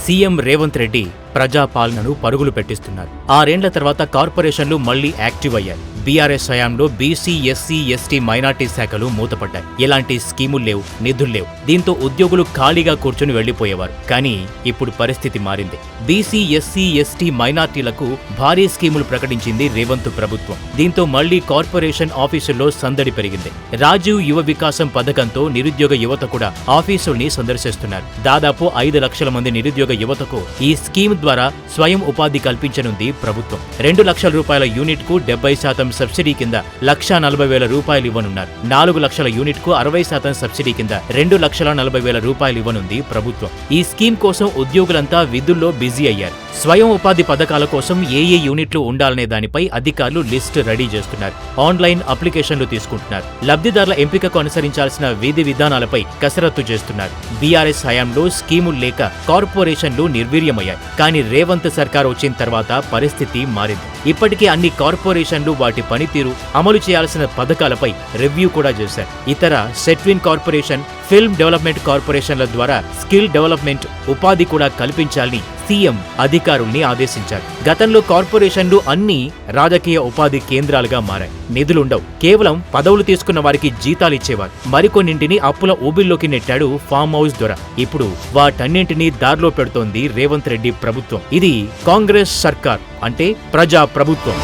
CM Revanth Reddy ప్రజాపాలనను పరుగులు పెట్టిస్తున్నారు. 6 ఏళ్ల తర్వాత కార్పొరేషన్లు మళ్లీ యాక్టివ్ అయ్యాయి. బీఆర్ఎస్ హయాంలో బీసీ, ఎస్సీ, ఎస్టీ, మైనార్టీ శాఖలు మూతపడ్డాయి. ఎలాంటి స్కీములు లేవు, నిధులు లేవు. దీంతో ఉద్యోగులు ఖాళీగా కూర్చుని వెళ్లిపోయేవారు. కానీ ఇప్పుడు పరిస్థితి మారింది. బీసీ, ఎస్సీ, ఎస్టీ, మైనార్టీలకు భారీ స్కీములు ప్రకటించింది రేవంత్ ప్రభుత్వం. దీంతో మళ్లీ కార్పొరేషన్ ఆఫీసుల్లో సందడి పెరిగింది. రాజీవ్ యువ వికాసం పథకంతో నిరుద్యోగ యువత కూడా ఆఫీసుల్ని సందర్శిస్తున్నారు. దాదాపు 5 లక్షల మంది నిరుద్యోగ యువతకు ఈ స్కీమ్ ద్వారా స్వయం ఉపాధి కల్పించనుంది ప్రభుత్వం. 2 లక్షల రూపాయల యూనిట్ కు 70% సబ్సిడీ కింద 1,40,000 రూపాయలు ఇవ్వనున్నారు. 4 లక్షల యూనిట్ కు 60% సబ్సిడీ కింద 2,40,000 రూపాయలు ఇవ్వనుంది ప్రభుత్వం. ఈ స్కీమ్ కోసం ఉద్యోగులంతా విధుల్లో బిజీ అయ్యారు. స్వయం ఉపాధి పథకాల కోసం ఏ యూనిట్లు ఉండాలనే దానిపై అధికారులు లిస్టు రెడీ చేస్తున్నారు. ఆన్లైన్ అప్లికేషన్లు తీసుకుంటున్నారు. లబ్ధిదారుల ఎంపికకు అనుసరించాల్సిన విధి విధానాలపై కసరత్తు చేస్తున్నారు. బీఆర్ఎస్ హయాంలో స్కీములు లేక కార్పొరేషన్లు నిర్వీర్యమయ్యాయి. కానీ రేవంత్ సర్కార్ వచ్చిన తర్వాత పరిస్థితి మారింది. ఇప్పటికే అన్ని కార్పొరేషన్లు వాటి పనితీరు, అమలు చేయాల్సిన పథకాలపై రివ్యూ కూడా చేశారు. ఇతర సెట్విన్ కార్పొరేషన్, ఫిల్మ్ డెవలప్మెంట్ కార్పొరేషన్ల ద్వారా స్కిల్ డెవలప్మెంట్, ఉపాధి కూడా కల్పించాలని సీఎం అధికారుల్ని ఆదేశించారు. గతంలో కార్పొరేషన్లు అన్ని రాజకీయ ఉపాధి కేంద్రాలుగా మారాయి. నిధులుండవు. కేవలం పదవులు తీసుకున్న వారికి జీతాలిచ్చేవారు. మరికొన్నింటిని అప్పుల ఊబిల్లోకి నెట్టాడు ఫామ్ హౌస్ ద్వారా. ఇప్పుడు వాటన్నింటినీ దారిలో పెడుతోంది రేవంత్ రెడ్డి ప్రభుత్వం. ఇది కాంగ్రెస్ సర్కార్, అంటే ప్రజా ప్రభుత్వం.